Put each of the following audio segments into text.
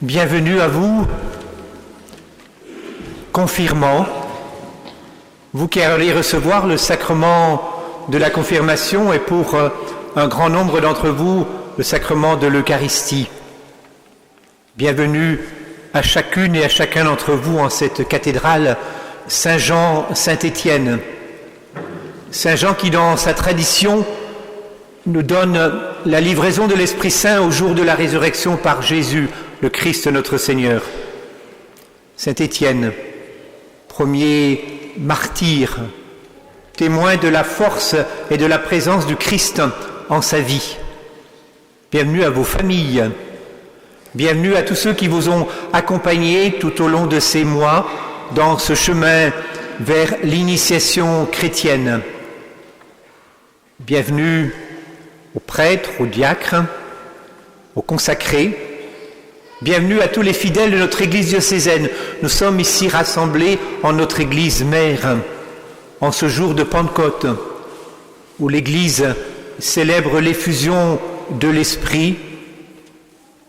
Bienvenue à vous, confirmants, vous qui allez recevoir le sacrement de la confirmation et pour un grand nombre d'entre vous, le sacrement de l'Eucharistie. Bienvenue à chacune et à chacun d'entre vous en cette cathédrale Saint-Jean, Saint-Étienne. Saint-Jean qui, dans sa tradition, nous donne la livraison de l'Esprit Saint au jour de la résurrection par Jésus, le Christ notre Seigneur. Saint-Étienne, premier martyr, témoin de la force et de la présence du Christ en sa vie. Bienvenue à vos familles, bienvenue à tous ceux qui vous ont accompagnés tout au long de ces mois dans ce chemin vers l'initiation chrétienne. Bienvenue aux prêtres, aux diacres, aux consacrés. Bienvenue à tous les fidèles de notre Église diocésaine. Nous sommes ici rassemblés en notre Église mère, en ce jour de Pentecôte, où l'Église célèbre l'effusion de l'Esprit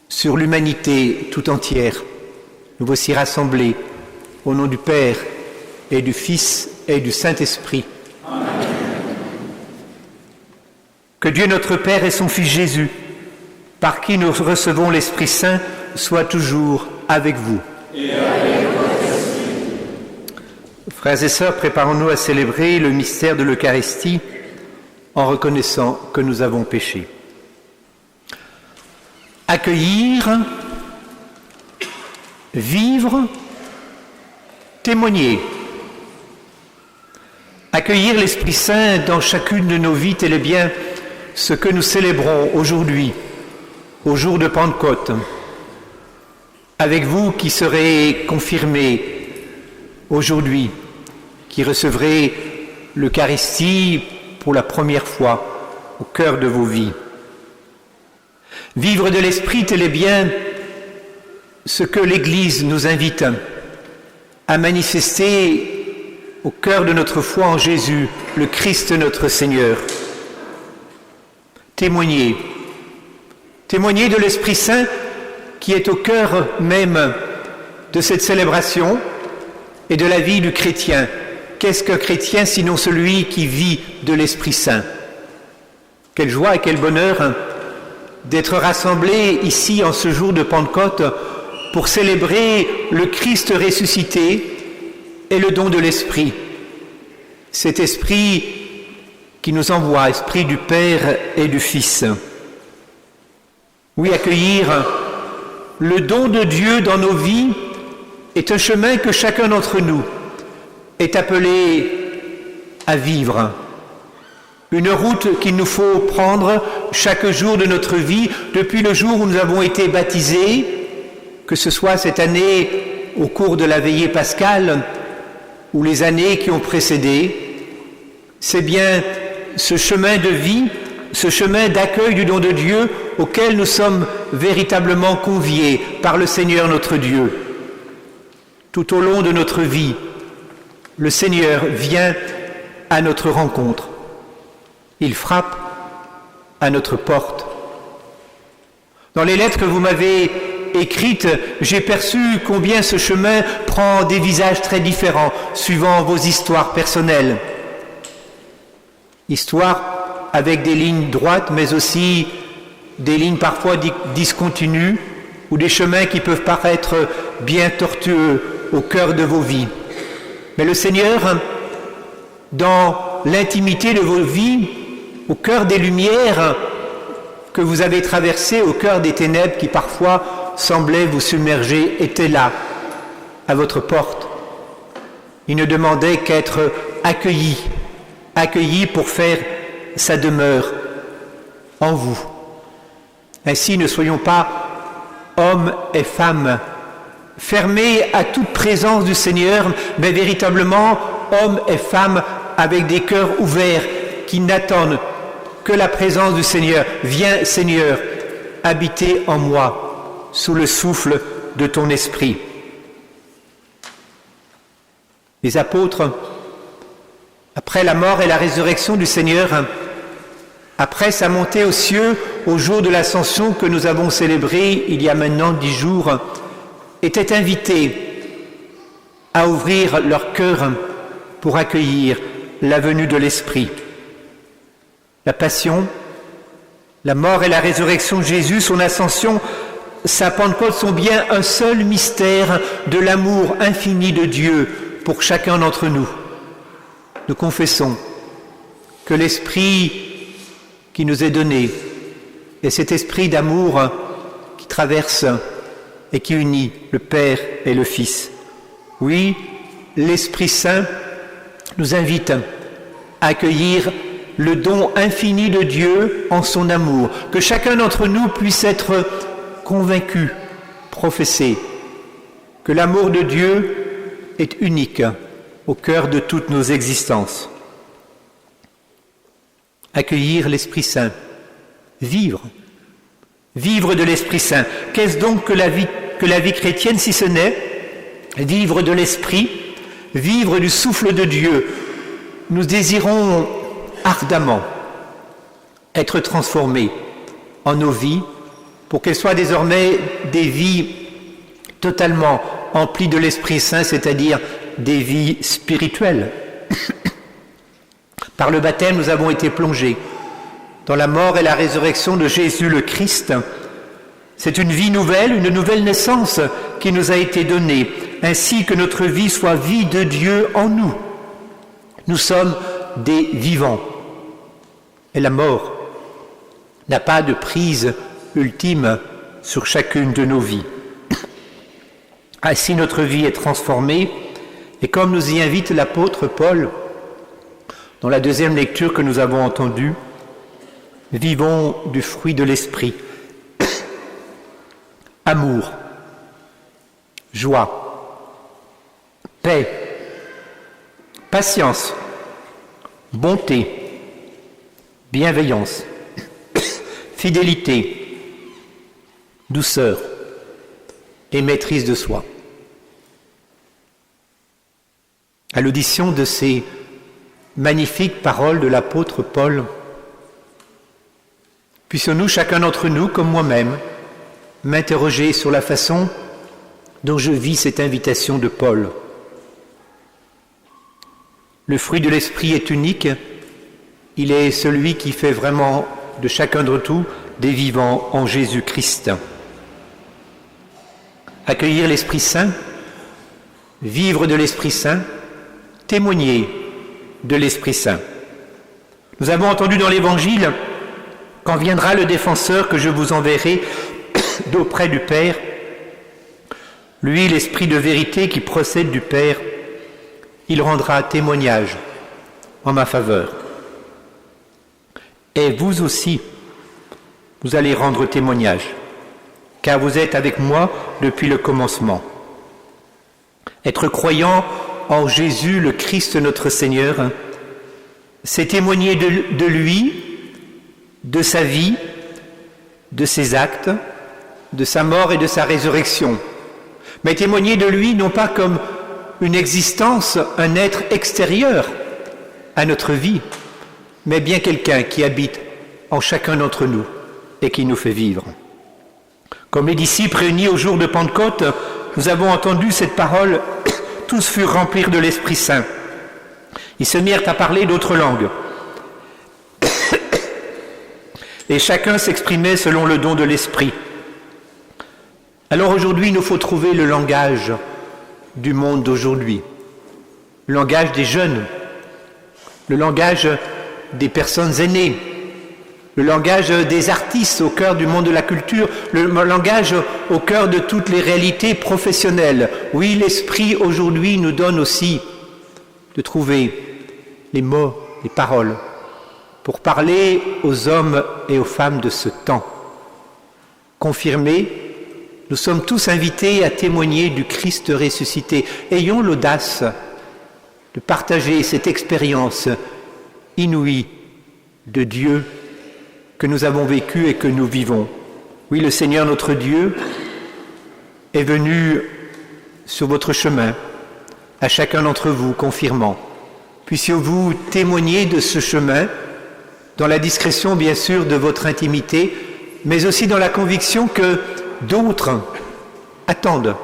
sur l'humanité tout entière. Nous voici rassemblés au nom du Père et du Fils et du Saint-Esprit. Amen. Que Dieu notre Père et son Fils Jésus, par qui nous recevons l'Esprit Saint, soit toujours avec vous. Et avec votre esprit. Frères et sœurs, préparons-nous à célébrer le mystère de l'Eucharistie en reconnaissant que nous avons péché. Accueillir, vivre, témoigner. Accueillir l'Esprit Saint dans chacune de nos vies, tel est bien ce que nous célébrons aujourd'hui, au jour de Pentecôte, avec vous qui serez confirmés aujourd'hui, qui recevrez l'Eucharistie pour la première fois au cœur de vos vies. Vivre de l'Esprit, tel est bien ce que l'Église nous invite à manifester au cœur de notre foi en Jésus, le Christ notre Seigneur. Témoigner de l'Esprit Saint qui est au cœur même de cette célébration et de la vie du chrétien. Qu'est-ce qu'un chrétien sinon celui qui vit de l'Esprit Saint? Quelle joie et quel bonheur d'être rassemblés ici en ce jour de Pentecôte pour célébrer le Christ ressuscité et le don de l'Esprit. Cet Esprit qui nous envoie, Esprit du Père et du Fils. Oui, accueillir le don de Dieu dans nos vies est un chemin que chacun d'entre nous est appelé à vivre. Une route qu'il nous faut prendre chaque jour de notre vie, depuis le jour où nous avons été baptisés, que ce soit cette année au cours de la veillée pascale ou les années qui ont précédé. C'est bien ce chemin de vie, ce chemin d'accueil du don de Dieu auquel nous sommes véritablement conviés par le Seigneur notre Dieu. Tout au long de notre vie, le Seigneur vient à notre rencontre. Il frappe à notre porte. Dans les lettres que vous m'avez écrites, j'ai perçu combien ce chemin prend des visages très différents suivant vos histoires personnelles. Histoires avec des lignes droites, mais aussi des lignes parfois discontinues ou des chemins qui peuvent paraître bien tortueux au cœur de vos vies. Mais le Seigneur, dans l'intimité de vos vies, au cœur des lumières que vous avez traversées, au cœur des ténèbres qui parfois semblaient vous submerger, était là, à votre porte. Il ne demandait qu'être accueilli pour faire sa demeure en vous. Ainsi, ne soyons pas hommes et femmes fermés à toute présence du Seigneur, mais véritablement hommes et femmes avec des cœurs ouverts qui n'attendent que la présence du Seigneur. Viens, Seigneur, habiter en moi sous le souffle de ton esprit. Les apôtres, après la mort et la résurrection du Seigneur, après sa montée aux cieux, au jour de l'Ascension que nous avons célébré il y a maintenant 10 jours, étaient invités à ouvrir leur cœur pour accueillir la venue de l'Esprit. La passion, la mort et la résurrection de Jésus, son ascension, sa Pentecôte sont bien un seul mystère de l'amour infini de Dieu pour chacun d'entre nous. Nous confessons que l'Esprit qui nous est donné est cet esprit d'amour qui traverse et qui unit le Père et le Fils. Oui, l'Esprit Saint nous invite à accueillir le don infini de Dieu en son amour, que chacun d'entre nous puisse être convaincu, professé, que l'amour de Dieu est unique au cœur de toutes nos existences. Accueillir l'Esprit Saint, vivre de l'Esprit Saint. Qu'est-ce donc que la vie chrétienne si ce n'est vivre de l'Esprit, vivre du souffle de Dieu? Nous désirons ardemment être transformés en nos vies pour qu'elles soient désormais des vies totalement emplies de l'Esprit Saint, c'est-à-dire des vies spirituelles. Par le baptême, nous avons été plongés dans la mort et la résurrection de Jésus le Christ. C'est une vie nouvelle, une nouvelle naissance qui nous a été donnée, ainsi que notre vie soit vie de Dieu en nous. Nous sommes des vivants. Et la mort n'a pas de prise ultime sur chacune de nos vies. Ainsi, notre vie est transformée, et comme nous y invite l'apôtre Paul, dans la deuxième lecture que nous avons entendue, vivons du fruit de l'esprit. Amour, joie, paix, patience, bonté, bienveillance, fidélité, douceur et maîtrise de soi. À l'audition de ces magnifiques paroles de l'apôtre Paul, puissions-nous, chacun d'entre nous, comme moi-même, m'interroger sur la façon dont je vis cette invitation de Paul. Le fruit de l'esprit est unique, il est celui qui fait vraiment de chacun d'entre nous des vivants en Jésus-Christ. Accueillir l'Esprit Saint, vivre de l'Esprit Saint, témoigner de l'Esprit Saint. Nous avons entendu dans l'Évangile, quand viendra le défenseur que je vous enverrai d'auprès du Père, lui, l'Esprit de vérité qui procède du Père, il rendra témoignage en ma faveur. Et vous aussi, vous allez rendre témoignage, car vous êtes avec moi depuis le commencement. Être croyant en Jésus, le Christ notre Seigneur, c'est témoigner de lui, de sa vie, de ses actes, de sa mort et de sa résurrection. Mais témoigner de lui non pas comme une existence, un être extérieur à notre vie, mais bien quelqu'un qui habite en chacun d'entre nous et qui nous fait vivre. Comme les disciples réunis au jour de Pentecôte, nous avons entendu cette parole, tous furent remplis de l'Esprit Saint. Ils se mirent à parler d'autres langues. Et chacun s'exprimait selon le don de l'Esprit. Alors aujourd'hui, il nous faut trouver le langage du monde d'aujourd'hui, le langage des jeunes, le langage des personnes aînées, le langage des artistes au cœur du monde de la culture, le langage au cœur de toutes les réalités professionnelles. Oui, l'Esprit aujourd'hui nous donne aussi de trouver les mots, les paroles, pour parler aux hommes et aux femmes de ce temps. Confirmés, nous sommes tous invités à témoigner du Christ ressuscité. Ayons l'audace de partager cette expérience inouïe de Dieu que nous avons vécue et que nous vivons. Oui, le Seigneur notre Dieu est venu sur votre chemin, à chacun d'entre vous, confirmant. Puissiez-vous témoigner de ce chemin dans la discrétion bien sûr de votre intimité, mais aussi dans la conviction que d'autres attendent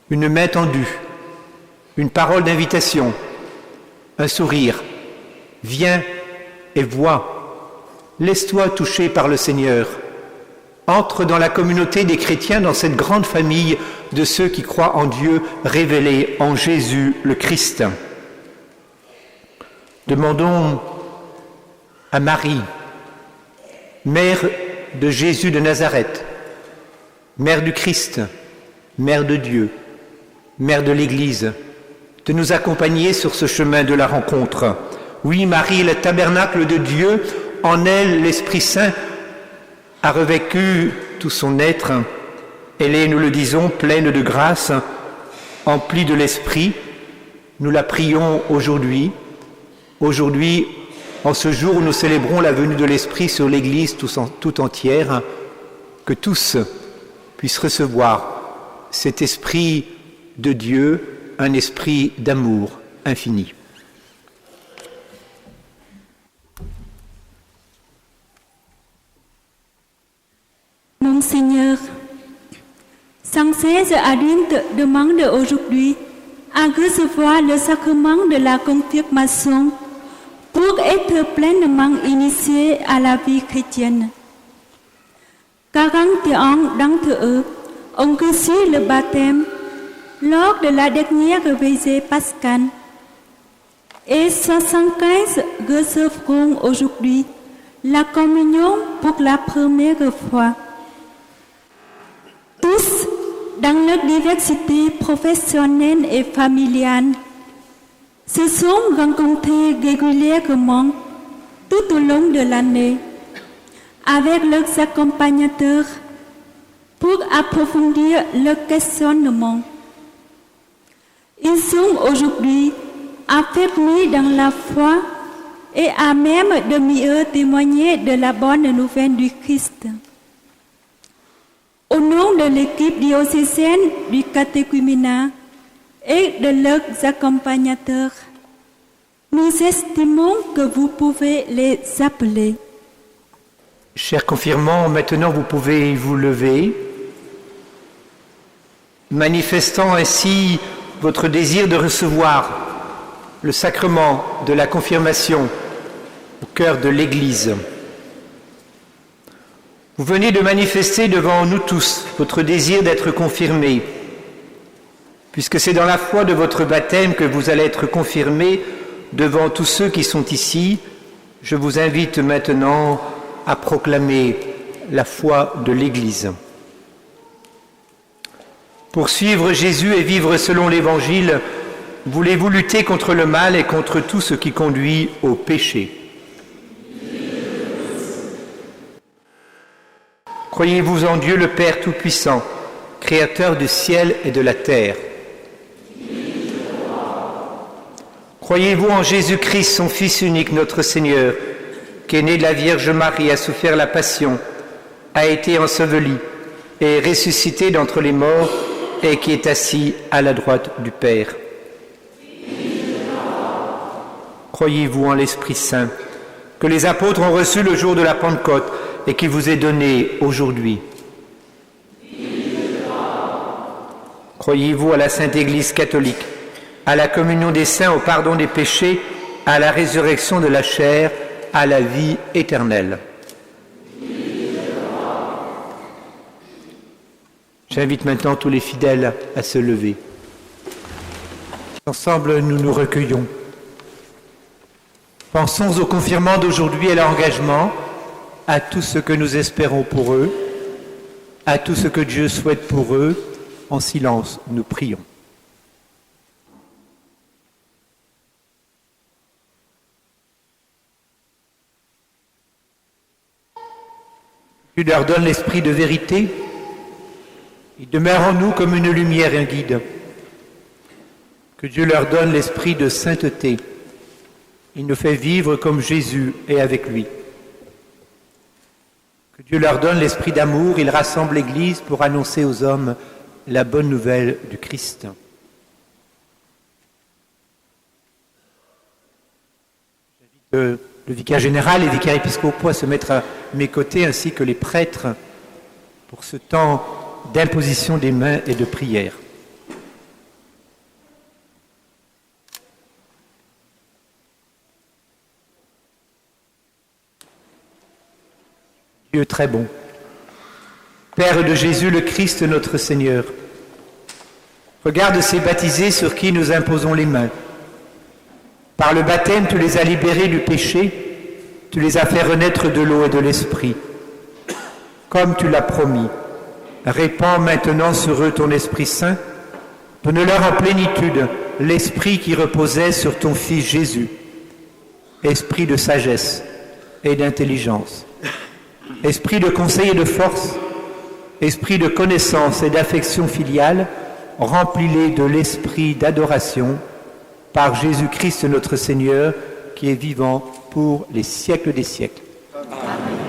une main tendue, une parole d'invitation, un sourire. Viens et vois, laisse-toi toucher par le Seigneur. Entre dans la communauté des chrétiens, dans cette grande famille de ceux qui croient en Dieu révélé en Jésus le Christ. Demandons à Marie, mère de Jésus de Nazareth, mère du Christ, mère de Dieu, mère de l'Église, de nous accompagner sur ce chemin de la rencontre. Oui, Marie est le tabernacle de Dieu, en elle l'Esprit Saint a revêtu tout son être. Elle est, nous le disons, pleine de grâce, emplie de l'Esprit. Nous la prions aujourd'hui. Aujourd'hui, en ce jour où nous célébrons la venue de l'Esprit sur l'Église tout entière, que tous puissent recevoir cet Esprit de Dieu, un esprit d'amour infini. Mon Seigneur, sans cesse Aline te demande aujourd'hui à recevoir le sacrement de la confirmation pour être pleinement initié à la vie chrétienne. 41 d'entre eux ont reçu le baptême lors de la dernière veillée pascale et 75 recevront aujourd'hui la communion pour la première fois. Tous, dans leur diversité professionnelle et familiale, se sont rencontrés régulièrement tout au long de l'année avec leurs accompagnateurs pour approfondir leur questionnement. Ils sont aujourd'hui affermis dans la foi et à même de mieux témoigner de la bonne nouvelle du Christ. Au nom de l'équipe diocésaine du catéchuménat et de leurs accompagnateurs, nous estimons que vous pouvez les appeler. Chers confirmants, maintenant vous pouvez vous lever, manifestant ainsi votre désir de recevoir le sacrement de la confirmation au cœur de l'Église. Vous venez de manifester devant nous tous votre désir d'être confirmés, puisque c'est dans la foi de votre baptême que vous allez être confirmés devant tous ceux qui sont ici. Je vous invite maintenant à proclamer la foi de l'Église. Pour suivre Jésus et vivre selon l'Évangile, voulez-vous lutter contre le mal et contre tout ce qui conduit au péché? Croyez-vous en Dieu le Père Tout-Puissant, Créateur du ciel et de la terre? Croyez-vous en Jésus-Christ, son Fils unique, notre Seigneur, qui est né de la Vierge Marie, a souffert la passion, a été enseveli et est ressuscité d'entre les morts et qui est assis à la droite du Père? Croyez-vous en l'Esprit Saint, que les apôtres ont reçu le jour de la Pentecôte et qui vous est donné aujourd'hui? Croyez-vous à la Sainte Église catholique, à la communion des saints, au pardon des péchés, à la résurrection de la chair, à la vie éternelle? J'invite maintenant tous les fidèles à se lever. Ensemble, nous nous recueillons. Pensons aux confirmants d'aujourd'hui et à leur engagement, à tout ce que nous espérons pour eux, à tout ce que Dieu souhaite pour eux. En silence, nous prions. Tu leur donnes l'esprit de vérité. Il demeure en nous comme une lumière et un guide. Que Dieu leur donne l'esprit de sainteté. Il nous fait vivre comme Jésus est avec lui. Que Dieu leur donne l'esprit d'amour. Il rassemble l'Église pour annoncer aux hommes la bonne nouvelle du Christ. Le le vicaire général et les vicaires épiscopaux à se mettre à mes côtés, ainsi que les prêtres, pour ce temps d'imposition des mains et de prière. Dieu très bon, Père de Jésus le Christ notre Seigneur, regarde ces baptisés sur qui nous imposons les mains. Par le baptême, tu les as libérés du péché, tu les as fait renaître de l'eau et de l'esprit. Comme tu l'as promis, répands maintenant sur eux ton Esprit Saint, donne-leur en plénitude l'esprit qui reposait sur ton Fils Jésus, esprit de sagesse et d'intelligence, esprit de conseil et de force, esprit de connaissance et d'affection filiale, remplis-les de l'esprit d'adoration par Jésus-Christ notre Seigneur, qui est vivant pour les siècles des siècles. Amen.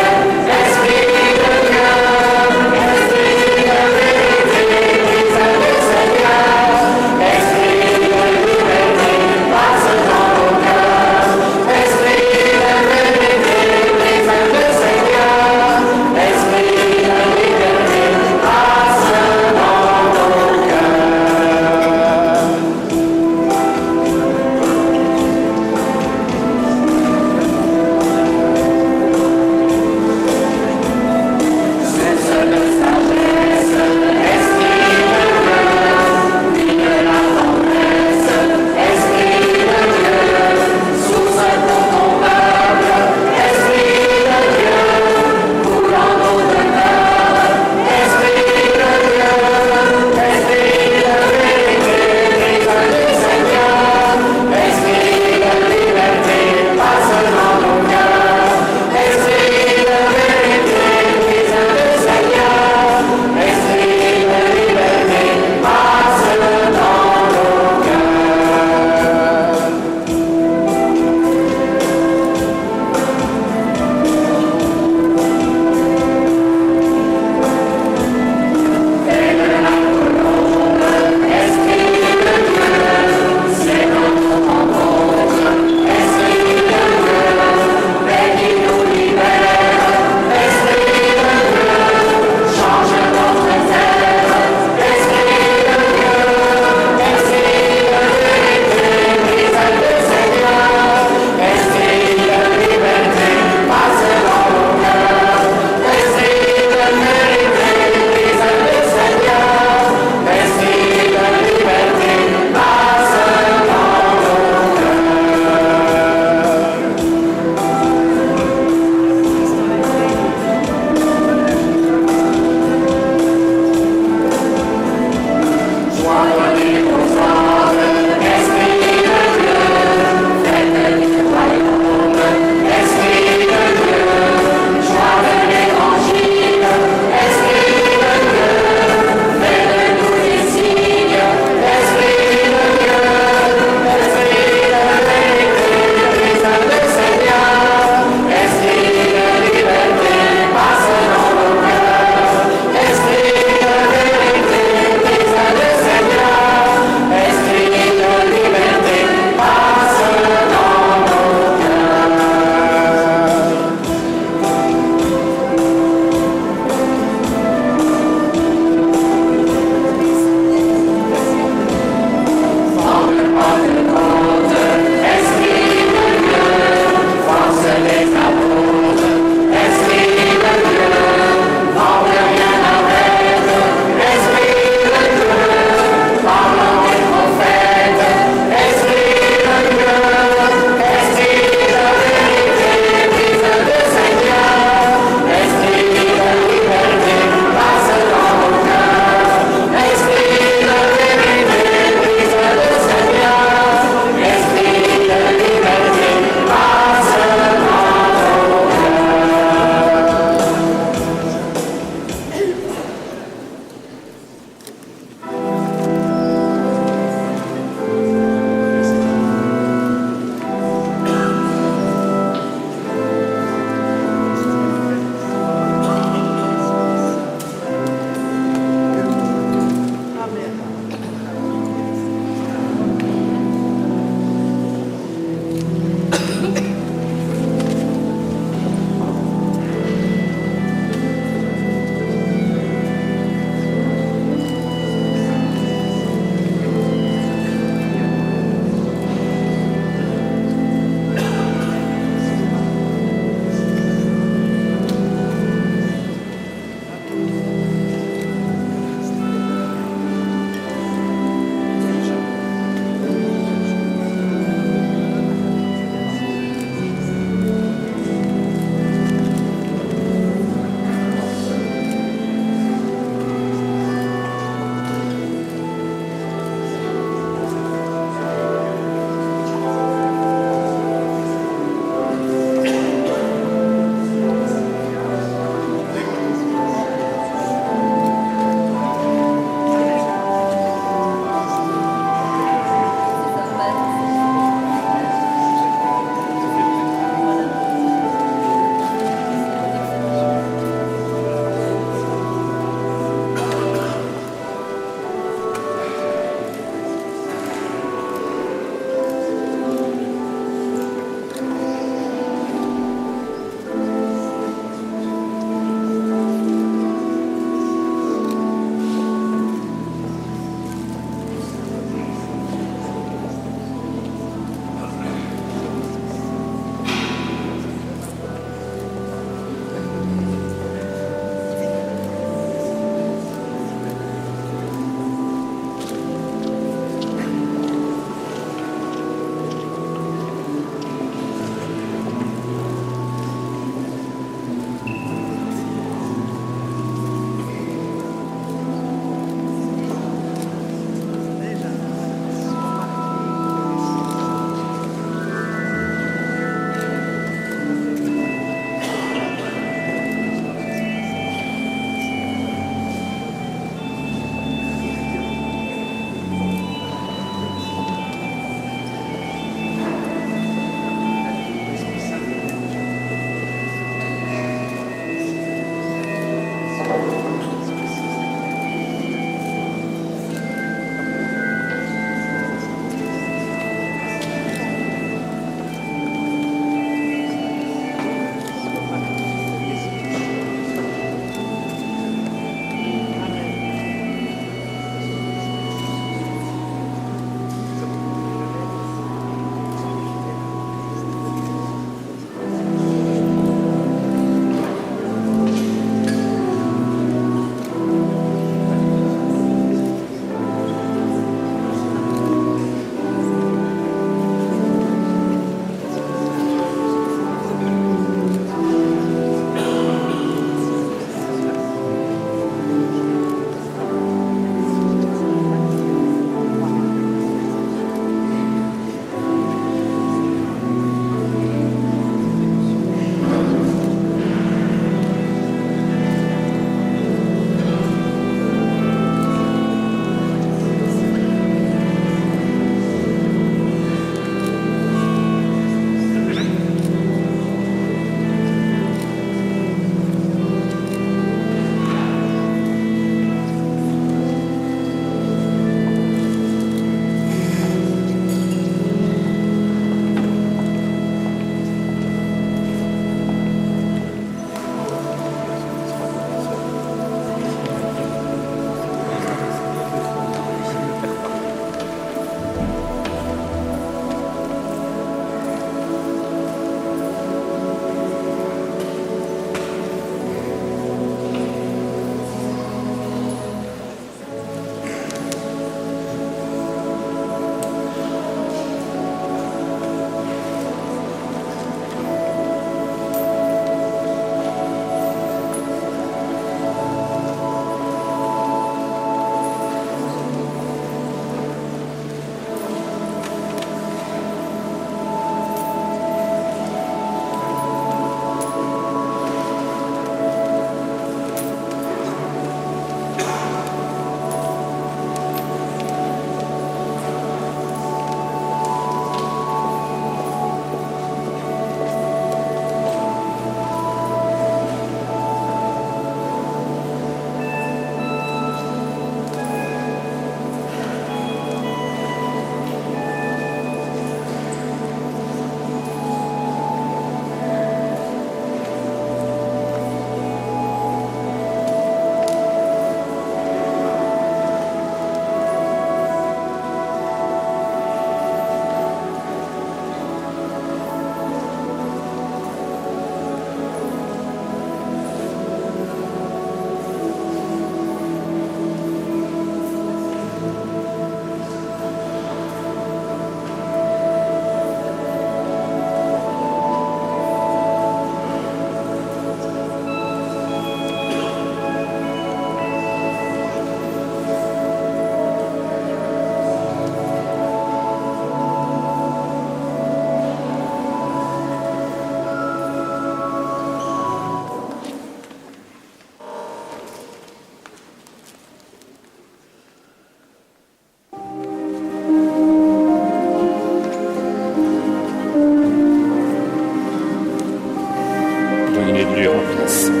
us.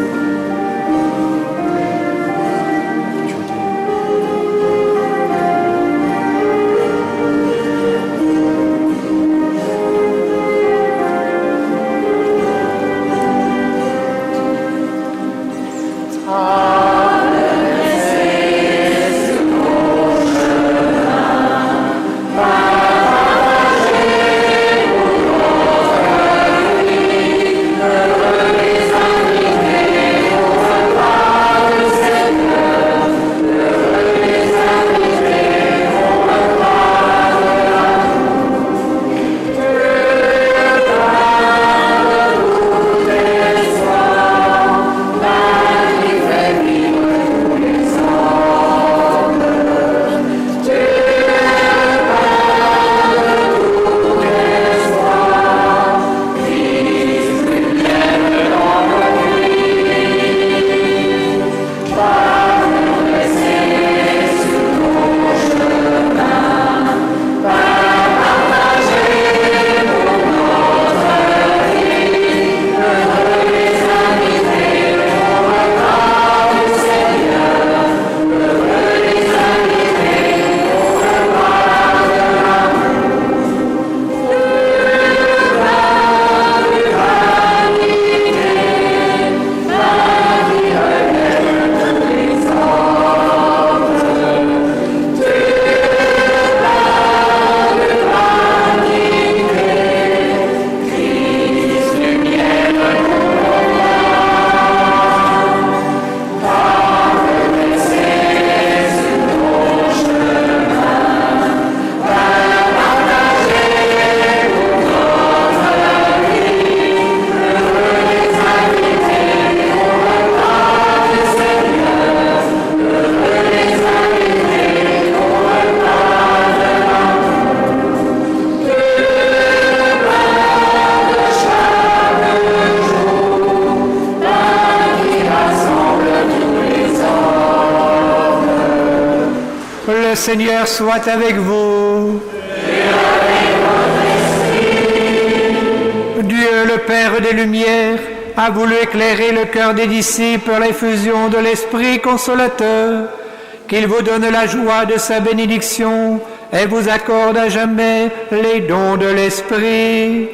Le Seigneur soit avec vous. Et avec votre esprit. Dieu, le Père des Lumières, a voulu éclairer le cœur des disciples à l'effusion de l'Esprit consolateur, qu'il vous donne la joie de sa bénédiction et vous accorde à jamais les dons de l'Esprit.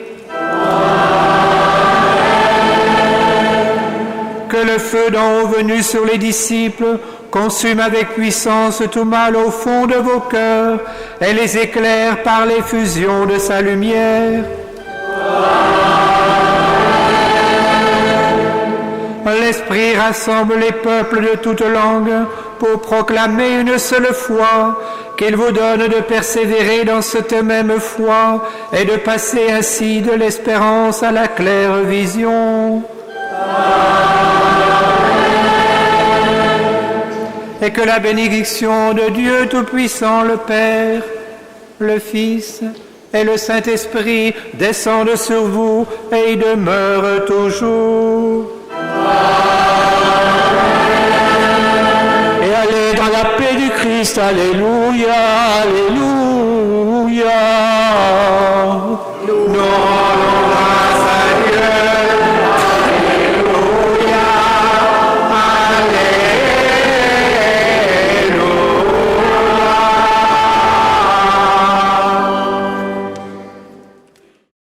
Que le feu d'en haut venu sur les disciples consume avec puissance tout mal au fond de vos cœurs et les éclaire par l'effusion de sa lumière. L'Esprit rassemble les peuples de toutes langues pour proclamer une seule foi, qu'il vous donne de persévérer dans cette même foi et de passer ainsi de l'espérance à la claire vision. Et que la bénédiction de Dieu Tout-Puissant, le Père, le Fils et le Saint-Esprit descendent sur vous et y demeurent toujours. Et allez dans la paix du Christ, alléluia, alléluia.